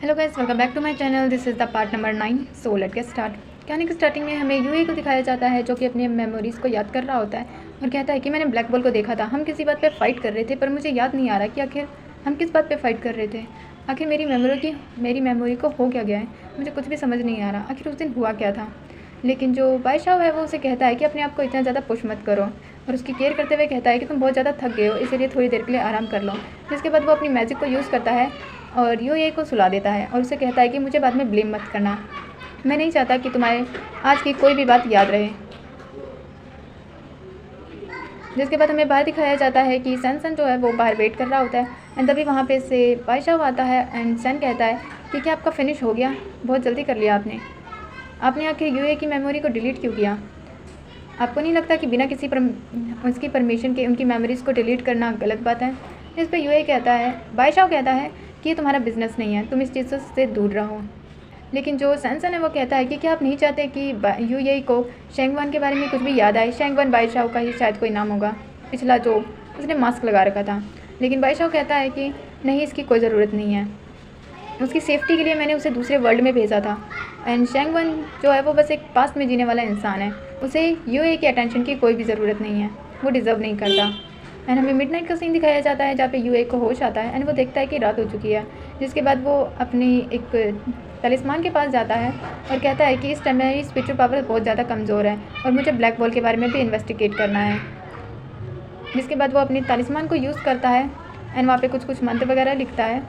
Hello guys, welcome back to my channel. This is the part number 9। So let get start. कहानी की starting में हमें UA को दिखाया जाता है जो कि अपनी मेमोरीज़ को याद कर रहा होता है और कहता है कि मैंने ब्लैक बॉल को देखा था। हम किसी बात पे फ़ाइट कर रहे थे पर मुझे याद नहीं आ रहा कि आखिर हम किस बात पे फ़ाइट कर रहे थे। आखिर मेरी मेमोरी को हो क्या गया है, मुझे कुछ भी समझ नहीं आ रहा। आखिर उस दिन हुआ क्या था। लेकिन जो बादशाह है वो उसे कहता है कि अपने आप को इतना ज़्यादा पुश मत करो और उसकी केयर करते हुए कहता है कि तुम बहुत ज़्यादा थक गए हो, इसीलिए थोड़ी देर के लिए आराम कर लो। जिसके बाद वो अपनी मैजिक को यूज़ करता है और यूए को सुला देता है और उसे कहता है कि मुझे बाद में ब्लेम मत करना, मैं नहीं चाहता कि तुम्हारे आज की कोई भी बात याद रहे। जिसके बाद हमें बाहर दिखाया जाता है कि सैन जो है वो बाहर वेट कर रहा होता है एंड तभी वहाँ पे से बादशाह आता है एंड सैन कहता है कि क्या आपका फिनिश हो गया, बहुत जल्दी कर लिया आपने आखिर यूए की मेमोरी को डिलीट क्यों किया। आपको नहीं लगता कि बिना किसी उसकी परमिशन के उनकी मेमोरीज़ को डिलीट करना गलत बात है। इस पर यूए कहता है, बादशाह कहता है कि ये तुम्हारा बिजनेस नहीं है, तुम इस चीज़ से दूर रहो। लेकिन जो सैनसन है वो कहता है कि क्या आप नहीं चाहते कि यूए को शेंगवान के बारे में कुछ भी याद आए। शेंगवान बादशाह का ही शायद कोई नाम होगा, पिछला जो उसने मास्क लगा रखा था। लेकिन बादशाह कहता है कि नहीं, इसकी कोई ज़रूरत नहीं है, उसकी सेफ्टी के लिए मैंने उसे दूसरे वर्ल्ड में भेजा था। एंड शेंगवन जो है वो बस एक पास्ट में जीने वाला इंसान है, उसे यूए की अटेंशन की कोई भी ज़रूरत नहीं है, वो डिज़र्व नहीं करता। एंड हमें मिडनाइट का सीन दिखाया जाता है जहाँ पे यूए को होश आता है एंड वो देखता है कि रात हो चुकी है। जिसके बाद वो अपनी एक तलिस्मान के पास जाता है और कहता है कि इस टाइम मेरी स्पिरिचुअल पावर बहुत ज़्यादा कमज़ोर है और मुझे ब्लैक बॉल के बारे में भी इन्वेस्टिगेट करना है। जिसके बाद वो अपनी तलिस्मान को यूज़ करता है एंड वहाँ पे कुछ मंत्र वगैरह लिखता है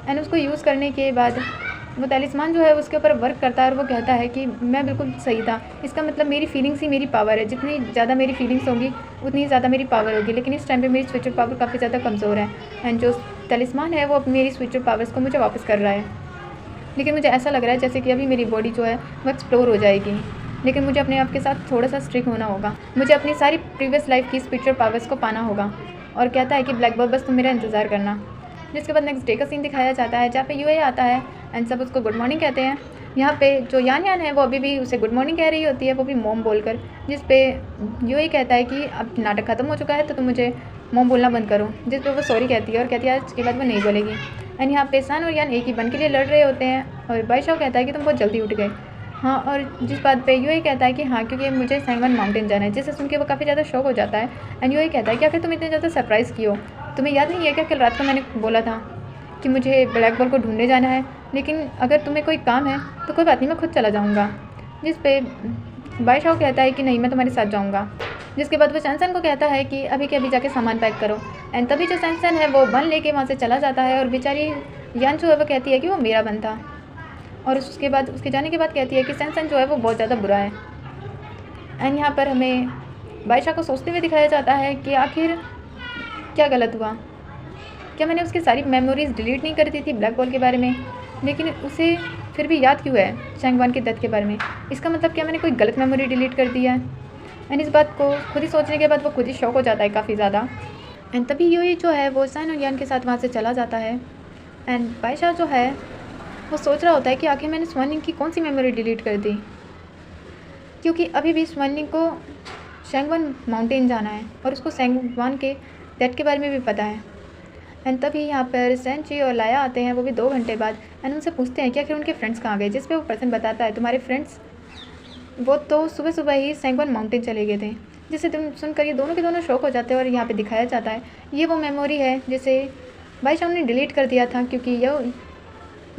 एंड उसको यूज़ करने के बाद वो तलिस्मान जो है उसके ऊपर वर्क करता है और वो कहता है कि मैं बिल्कुल सही था, इसका मतलब मेरी फीलिंग्स ही मेरी पावर है, जितनी ज़्यादा मेरी फीलिंग्स होंगी उतनी ज़्यादा मेरी पावर होगी। लेकिन इस टाइम पे मेरी स्पिरिचुअल पावर काफ़ी ज़्यादा कमज़ोर है एंड जो तलिस्मान है वो अपनी मेरी स्पिरिचुअल पावर्स को मुझे वापस कर रहा है। लेकिन मुझे ऐसा लग रहा है जैसे कि अभी मेरी बॉडी जो है वो एक्सप्लोर हो जाएगी। लेकिन मुझे अपने आप के साथ थोड़ा सा स्ट्रिक्ट होना होगा, मुझे अपनी सारी प्रीवियस लाइफ की स्पिरिचुअल पावर्स को पाना होगा। और कहता है कि ब्लैक बॉल बस तुम मेरा इंतज़ार करना। जिसके बाद नेक्स्ट डे का सीन दिखाया जाता है जहाँ पे यूए आता है एंड सब उसको गुड मॉर्निंग कहते हैं। यहाँ पे जो यान है वो अभी भी उसे गुड मॉर्निंग कह रही होती है, वो भी मॉम बोलकर। जिस पे यूए कहता है कि अब नाटक ख़त्म हो चुका है तो तुम मुझे मॉम बोलना बंद करो। जिस पे वो सॉरी कहती है और कहती है आज के बाद वो नहीं बोलेगी। एंड यहाँ पे सान और यान एक ही बन के लिए लड़ रहे होते हैं और बादशाह कहता है कि तुम बहुत जल्दी उठ गए। हाँ, और जिस बात पे यूए कहता है कि हाँ क्योंकि मुझे शेंगवान माउंटेन जाना है, जिसे सुन के वो काफ़ी ज़्यादा शौक हो जाता है। एंड यूए कहता है कि आखिर तुम इतने ज़्यादा सरप्राइज़ क्यों, तुम्हें याद नहीं है क्या कल रात को मैंने बोला था कि मुझे ब्लैक बॉल को ढूंढने जाना है, लेकिन अगर तुम्हें कोई काम है तो कोई बात नहीं, मैं खुद चला जाऊँगा। जिस पे बादशाह कहता है कि नहीं, मैं तुम्हारे साथ जाऊँगा। जिसके बाद वो सैनसन को कहता है कि अभी के अभी जाके सामान पैक करो। एंड तभी जो सैनसन है वो बन लेके वहाँ से चला जाता है और बेचारी यान जो है वो कहती है कि वो मेरा बन था। और उसके बाद उसके जाने के बाद कहती है कि सैनसन जो है वो बहुत ज़्यादा बुरा है। एंड यहाँ पर हमें बादशाह को सोचते हुए दिखाया जाता है कि आखिर क्या गलत हुआ, क्या मैंने उसकी सारी मेमोरीज़ डिलीट नहीं कर दी थी ब्लैक बॉल के बारे में, लेकिन उसे फिर भी याद क्यों है शेंगवान के डेथ के बारे में। इसका मतलब क्या मैंने कोई गलत मेमोरी डिलीट कर दी है। एंड इस बात को खुद ही सोचने के बाद वो खुद ही शौक हो जाता है काफ़ी ज़्यादा। एंड तभी यूई जो है वो सैन और यान के साथ वहाँ से चला जाता है। एंड बादशाह जो है वो सोच रहा होता है कि आखिर मैंने स्वर्निंग की कौन सी मेमोरी डिलीट कर दी, क्योंकि अभी भी स्वर्निंग को शेंगवान माउंटेन जाना है और उसको शेंगवान के डेथ के बारे में भी पता है। एंड तभी यहाँ पर सेंची और लाया आते हैं, वो भी 2 घंटे बाद। एंड उनसे पूछते हैं कि आखिर उनके फ्रेंड्स कहाँ गए। जिस पे वो पर्सन बताता है तुम्हारे फ्रेंड्स वो तो सुबह सुबह ही शेंगवान माउंटेन चले गए थे। जिसे तुम सुनकर ये दोनों के दोनों शौक हो जाते हैं और यहाँ पे दिखाया जाता है ये वो मेमोरी है जिसे बादशाह ने डिलीट कर दिया था, क्योंकि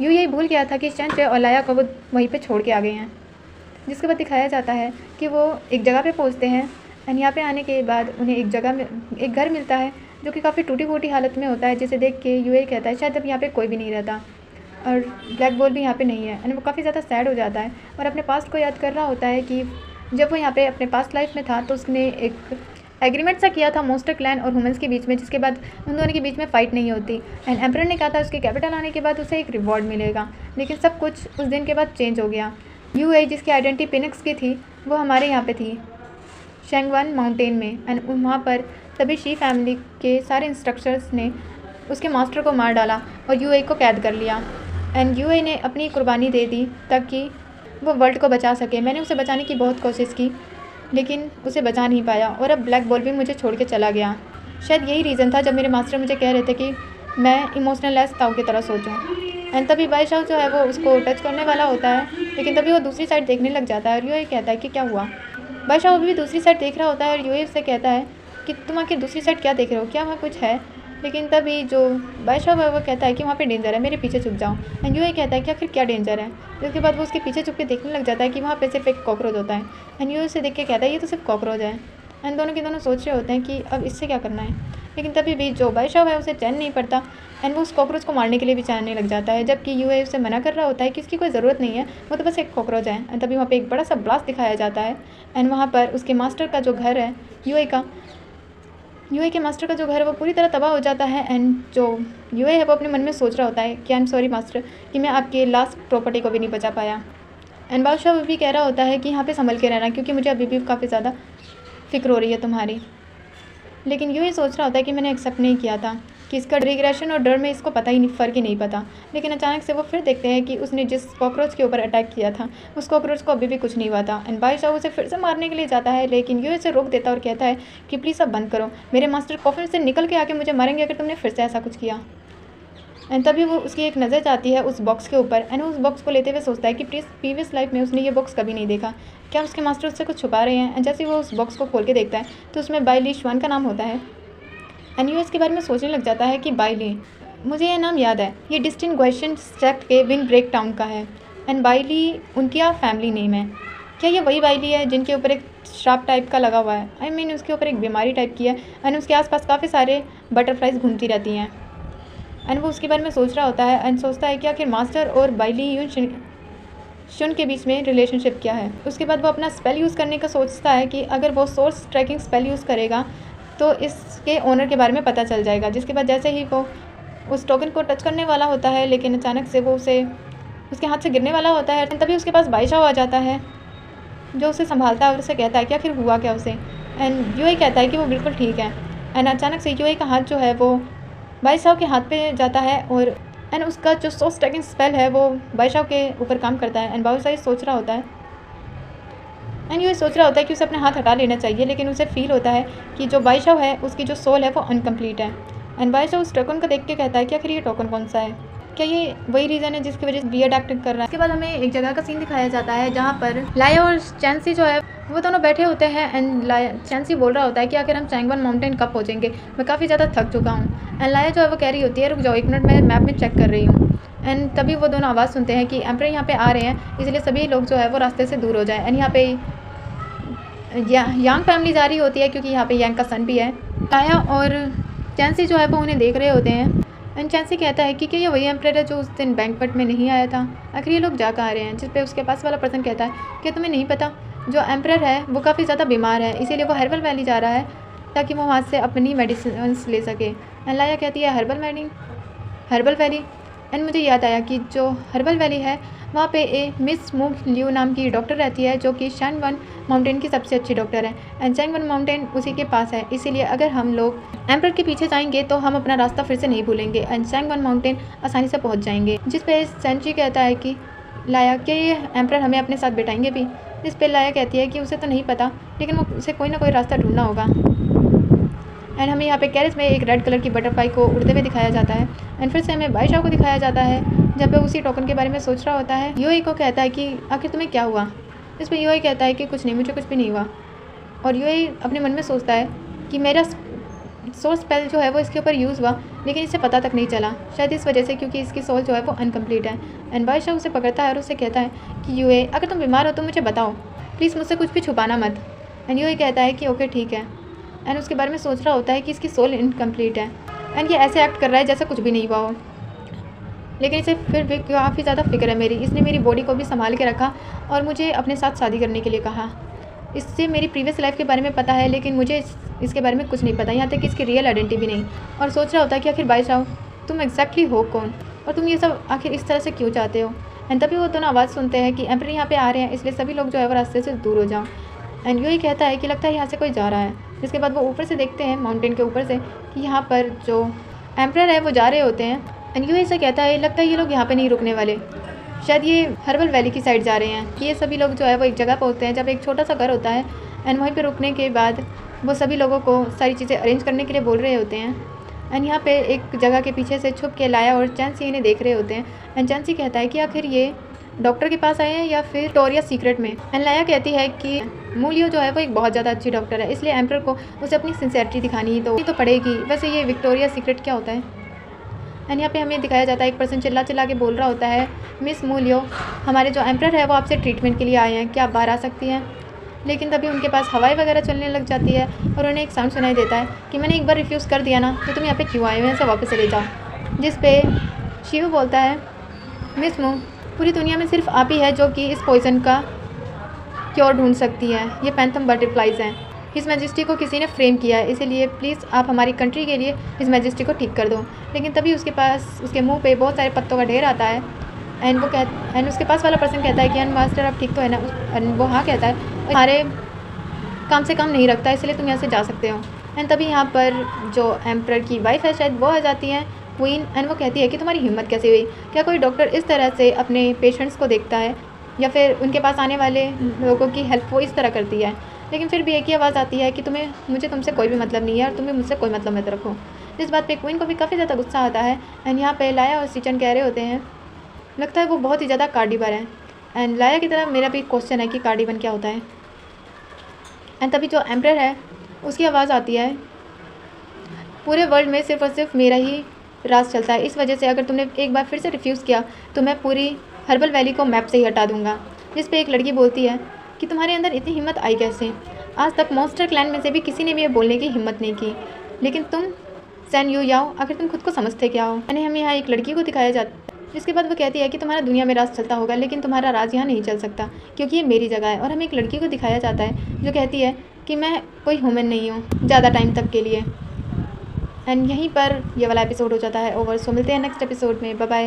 यही भूल गया था कि सेंची और लाया को वो वहीं पर छोड़ के आ गए हैं। जिसके बाद दिखाया जाता है कि वो एक जगह पर पहुँचते हैं एंड यहाँ पर आने के बाद उन्हें एक घर मिलता है जो कि काफ़ी टूटी फूटी हालत में होता है। जिसे देख के यूए कहता है शायद अब यहाँ पे कोई भी नहीं रहता और ब्लैक बॉल भी यहाँ पे नहीं है। एंड वो काफ़ी ज़्यादा सैड हो जाता है और अपने पास्ट को याद कर रहा होता है कि जब वो यहाँ पे अपने पास्ट लाइफ में था तो उसने एक एग्रीमेंट सा किया था मॉन्स्टर क्लैन और ह्यूमंस के बीच में, जिसके बाद उन दोनों के बीच में फ़ाइट नहीं होती। एंड एम्परर ने कहा था उसके कैपिटल आने के बाद उसे एक रिवॉर्ड मिलेगा, लेकिन सब कुछ उस दिन के बाद चेंज हो गया। यूए जिसकी आइडेंटिटी पिनिक्स की थी वो हमारे यहाँ पर थी शेंगवान माउंटेन में। एंड वहाँ पर तभी शी फैमिली के सारे इंस्ट्रक्टर्स ने उसके मास्टर को मार डाला और यूए को कैद कर लिया। एंड यूए ने अपनी कुर्बानी दे दी ताकि वो वर्ल्ड को बचा सके। मैंने उसे बचाने की बहुत कोशिश की लेकिन उसे बचा नहीं पाया और अब ब्लैक बॉल भी मुझे छोड़ के चला गया। शायद यही रीज़न था जब मेरे मास्टर मुझे कह रहे थे कि मैं इमोशनल लेस ताऊ की तरह सोचूं। एंड तभी बादशाह जो है वो उसको टच करने वाला होता है, लेकिन तभी वो दूसरी साइड देखने लग जाता है और यूए कहता है कि क्या हुआ। बादशाह अभी भी दूसरी साइड देख रहा होता है और यूए से कहता है कि तुम आखिर दूसरी साइड क्या देख रहे हो, क्या वहाँ कुछ है। लेकिन तभी जो बादशाह है वो कहता है कि वहाँ पे डेंजर है, मेरे पीछे छुप जाओ। एंड यूए कहता है कि आखिर क्या डेंजर है। इसके बाद वो उसके पीछे छुप के देखने लग जाता है कि वहाँ पे सिर्फ एक कॉकरोच होता है। एंड यूए से देख के कहता है ये तो सिर्फ कॉकरोच है। एंड दोनों के दोनों सोच रहे होते हैं कि अब इससे क्या करना है। लेकिन तभी भी जो बादशाह है उसे चैन नहीं पड़ता एंड वो उस कॉकरोच को मारने के लिए भी चाहने लग जाता है, जबकि यूए उसे मना कर रहा होता है कि इसकी कोई ज़रूरत नहीं है, वो तो बस एक कॉकरोच है। एंड तभी वहाँ पे एक बड़ा सा ब्लास्ट दिखाया जाता है एंड वहाँ पर उसके मास्टर का जो घर है यूए के मास्टर का जो घर है वो पूरी तरह तबाह हो जाता है। एंड जो यूए है वो अपने मन में सोच रहा होता है कि आई एम सॉरी मास्टर कि मैं आपके लास्ट प्रॉपर्टी को भी नहीं बचा पाया। एंड बादशाह भी कह रहा होता है कि यहाँ पे संभल के रहना क्योंकि मुझे अभी भी काफ़ी ज़्यादा फिक्र हो रही है तुम्हारी। लेकिन यूँ ही सोच रहा होता है कि मैंने एक्सेप्ट नहीं किया था कि इसका रिग्रेशन और डर में इसको पता ही नहीं, फ़र्क ही नहीं पता। लेकिन अचानक से वो फिर देखते हैं कि उसने जिस कॉकरोच के ऊपर अटैक किया था उस कॉकरोच को अभी भी कुछ नहीं हुआ था। एंड बादशाह उसे फिर से मारने के लिए जाता है, लेकिन यूँ इसे रोक देता और कहता है कि प्लीज़ अब बंद करो, मेरे मास्टर कॉफिन से निकल के आके मुझे मारेंगे अगर तुमने फिर से ऐसा कुछ किया। एंड तभी वो उसकी एक नज़र जाती है उस बॉक्स के ऊपर एंड उस बॉक्स को लेते हुए सोचता है कि प्रीवियस लाइफ में उसने ये बॉक्स कभी नहीं देखा, क्या उसके मास्टर उससे कुछ छुपा रहे हैं। एंड जैसे वो उस बॉक्स को खोल के देखता है तो उसमें बाइली श्वान का नाम होता है। एंड यूएस के बारे में सोचने लग जाता है कि बाइली, मुझे यह नाम याद है, ये डिस्टिन ग्वेशन सेक्ट के विन ब्रेक टाउन का है। एंड बाइली उनकी फैमिली नेम है। क्या ये वही बाइली है जिनके ऊपर एक श्राप टाइप का लगा हुआ है, आई मीन उसके ऊपर एक बीमारी टाइप की है एंड उसके आसपास काफ़ी सारे बटरफ्लाइज घूमती रहती हैं। एंड वो उसके बारे में सोच रहा होता है एंड सोचता है कि आखिर मास्टर और बाइली शुन के बीच में रिलेशनशिप क्या है। उसके बाद वो अपना स्पेल यूज़ करने का सोचता है कि अगर वो सोर्स ट्रैकिंग स्पेल यूज़ करेगा तो इसके ओनर के बारे में पता चल जाएगा। जिसके बाद जैसे ही वो उस टोकन को टच करने वाला होता है, लेकिन अचानक से वो उसे उसके हाथ से गिरने वाला होता है। तभी उसके पास बादशाह आ जाता है जो उसे संभालता है और उसे कहता है कि आखिर हुआ क्या उसे। एंड यूए कहता है कि वो बिल्कुल ठीक है। एंड अचानक से यूए का हाथ जो है वो बादशाह के हाथ पे जाता है और एंड उसका जो सोर्स ट्रैकिंग स्पेल है वो बादशाह के ऊपर काम करता है। एंड बादशाह सोच रहा होता है ये सोच रहा होता है कि उसे अपने हाथ हटा लेना चाहिए, लेकिन उसे फील होता है कि जो बादशाह है उसकी जो सोल है वो अनकम्प्लीट है। एंड बादशाह उस टोकन को देख के कहता है कि आखिर ये टोकन कौन सा है, क्या ये वही रीज़न है जिसकी वजह से वियर्ड एक्टिंग कर रहा है। इसके बाद हमें एक जगह का सीन दिखाया जाता है जहाँ पर लाया और चैंसी जो है वो दोनों बैठे होते हैं। एंड चैंसी बोल रहा होता है कि आखिर हम चैंगवन माउंटेन कब पहुँचेंगे, मैं काफ़ी ज़्यादा थक चुका हूँ। एंड लाया जो है वो कह रही होती है रुक जाओ 1 मिनट, मैं मैप में चेक कर रही हूँ। एंड तभी वो दोनों आवाज़ सुनते हैं कि एम्परर यहाँ पे आ रहे हैं, इसलिए सभी लोग जो है वो रास्ते से दूर हो जाए। एंड यहाँ पे यांग फैमिली जा रही होती है क्योंकि यहाँ पे यांग का सन भी है। लाया और चैंसी जो है वो उन्हें देख रहे होते हैं। एंड चैंसी कहता है कि क्या ये वही एम्परर है जो उस दिन बैंकवेट में नहीं आया था, आखिर ये लोग जा कहाँ रहे हैं। जिस पे उसके पास वाला पर्सन कहता है कि तुम्हें नहीं पता, जो एम्परर है वो काफ़ी ज़्यादा बीमार है, इसीलिए वो हर्बल वैली जा रहा है ताकि वो वहाँ से अपनी मेडिसिन ले सके। एंड लाया कहती है हर्बल वैली। एंड मुझे याद आया कि जो हर्बल वैली है वहाँ पे मिस मूग लियू नाम की डॉक्टर रहती है जो कि चैंगवन माउंटेन की सबसे अच्छी डॉक्टर है। एंड चैंगवन माउंटेन उसी के पास है, इसीलिए अगर हम लोग एम्परर के पीछे जाएंगे तो हम अपना रास्ता फिर से नहीं भूलेंगे एंड चैंगवन माउंटेन आसानी से पहुँच जाएंगे। जिस पे सेंची कहता है कि लाया क्या ये एम्परर हमें अपने साथ बिठाएंगे भी। जिस पे लाया कहती है कि उसे तो नहीं पता, लेकिन वो उसे कोई ना कोई रास्ता ढूंढना होगा। एंड हमें यहाँ पे कैरेज में एक रेड कलर की बटरफ्लाई को उड़ते हुए दिखाया जाता है। एंड फिर से हमें बादशाह को दिखाया जाता है जब पे उसी टोकन के बारे में सोच रहा होता है। यूए को कहता है कि आखिर तुम्हें क्या हुआ। इस पर यूए कहता है कि कुछ नहीं, मुझे कुछ भी नहीं हुआ। और यूए अपने मन में सोचता है कि मेरा सोल स्पेल जो है वो इसके ऊपर यूज़ हुआ, लेकिन इसे पता तक नहीं चला, शायद इस वजह से क्योंकि इसकी सोल जो है वो अनकम्प्लीट है। एंड बादशाह उसे पकड़ता है और उसे कहता है कि यूए अगर तुम बीमार हो तो मुझे बताओ, प्लीज़ मुझसे कुछ भी छुपाना मत। एंड यूए कहता है कि ओके ठीक है। एंड उसके बारे में सोच रहा होता है कि इसकी सोल इनकम्प्लीट है एंड ये ऐसे एक्ट कर रहा है जैसे कुछ भी नहीं हुआ हो, लेकिन इसे फिर भी काफ़ी ज़्यादा फिक्र है मेरी। इसने मेरी बॉडी को भी संभाल के रखा और मुझे अपने साथ शादी करने के लिए कहा। इससे मेरी प्रीवियस लाइफ के बारे में पता है, लेकिन मुझे इसके बारे में कुछ नहीं पता, यहाँ तक कि इसकी रियल आइडेंटिटी भी नहीं। और सोच रहा होता है कि आखिर बादशाह तुम एग्जैक्टली हो कौन और तुम ये सब आखिर इस तरह से क्यों चाहते हो। एंड तभी वो दोनों आवाज़ सुनते हैं कि एम्परर यहाँ पे आ रहे हैं, इसलिए सभी लोग जो है वो रास्ते से दूर हो जाओ। एंड यही कहता है कि लगता है यहाँ से कोई जा रहा है। जिसके बाद वो ऊपर से देखते हैं माउंटेन के ऊपर से कि यहाँ पर जो एम्परर है वो जा रहे होते हैं। एंड यूए से कहता है लगता है ये लोग यहाँ पे नहीं रुकने वाले, शायद ये हर्बल वैली की साइड जा रहे हैं। कि ये सभी लोग जो है वो एक जगह पहुँचते हैं जब एक छोटा सा घर होता है। एंड वहीं पे रुकने के बाद वो सभी लोगों को सारी चीज़ें अरेंज करने के लिए बोल रहे होते हैं। एंड यहाँ पे एक जगह के पीछे से छुप के लाया और चैंसी इन्हें देख रहे होते हैं। एंड चैंसी कहता है कि आखिर ये डॉक्टर के पास आए हैं या फिर विक्टोरिया सीक्रेट में। एंड लाया कहती है कि मूलियो जो है वो एक बहुत ज़्यादा अच्छी डॉक्टर है, इसलिए एम्परर को उसे अपनी सिंसेरिटी दिखानी तो पड़ेगी। वैसे ये विक्टोरिया सीक्रेट क्या होता है? एंड यहाँ पे हमें दिखाया जाता है एक पर्सन चिल्ला चिल्ला के बोल रहा होता है, मिस मूलियो, हमारे जो एम्परर है वो आपसे ट्रीटमेंट के लिए आए हैं, क्या आप बाहर आ सकती हैं? लेकिन तभी उनके पास हवाई वगैरह चलने लग जाती है और उन्हें एक साउंड सुनाई देता है कि मैंने एक बार रिफ्यूज़ कर दिया ना, तो तुम यहाँ पे क्यों आए हो, यहाँ से वापस चले जाओ। जिस पे शिव बोलता है, मिस मू, पूरी दुनिया में सिर्फ आप ही है जो कि इस पॉइज़न का क्योर ढूंढ सकती है। ये पैंथम बटरफ्लाइज हैं, हिज मैजेस्टी को किसी ने फ्रेम किया है, इसीलिए प्लीज़ आप हमारी कंट्री के लिए हिज मैजेस्टी को ठीक कर दो। लेकिन तभी उसके मुंह पे बहुत सारे पत्तों का ढेर आता है। एंड उसके पास वाला पर्सन कहता है कि मास्टर आप ठीक तो है ना? वो हाँ कहता है, हमारे काम से काम नहीं रखता, इसलिए तुम यहाँ से जा सकते हो। एंड तभी यहाँ पर जो एम्परर की वाइफ है शायद वो आ जाती है, क्वीन। एंड वो कहती है कि तुम्हारी हिम्मत कैसे हुई? क्या कोई डॉक्टर इस तरह से अपने पेशेंट्स को देखता है या फिर उनके पास आने वाले लोगों की हेल्प वो इस तरह करती है? लेकिन फिर भी एक ही आवाज़ आती है कि मुझे तुमसे कोई भी मतलब नहीं है और तुम्हें मुझसे कोई मतलब मत रखो। इस बात पे क्वीन को भी काफ़ी ज़्यादा गुस्सा आता है। एंड यहाँ पे लाया और सीचन कह रहे होते हैं, लगता है वो बहुत ही ज़्यादा कार्डिबर है। एंड लाया की तरह मेरा भी क्वेश्चन है कि कार्डिबन क्या होता है। एंड तभी जो एम्परर है उसकी आवाज़ आती है, पूरे वर्ल्ड में सिर्फ और सिर्फ मेरा ही राज चलता है, इस वजह से अगर तुमने एक बार फिर से रिफ्यूज़ किया तो मैं पूरी हर्बल वैली को मैप से ही हटा दूंगा। जिस पे एक लड़की बोलती है कि तुम्हारे अंदर इतनी हिम्मत आई कैसे? आज तक मॉन्स्टर क्लैन में से भी किसी ने भी ये बोलने की हिम्मत नहीं की, लेकिन तुम सैन यू याओ, आखिर तुम खुद को समझते क्या हो? यानी हमें यहाँ एक लड़की को दिखाया जाता है, जिसके बाद वो कहती है कि तुम्हारा दुनिया में राज चलता होगा, लेकिन तुम्हारा राज यहाँ नहीं चल सकता क्योंकि ये मेरी जगह है। और हमें एक लड़की को दिखाया जाता है जो कहती है कि मैं कोई ह्यूमन नहीं हूँ ज़्यादा टाइम तक के लिए। एंड यहीं पर ये वाला एपिसोड हो जाता है ओवर। सो मिलते हैं नेक्स्ट एपिसोड में, बाय बाय।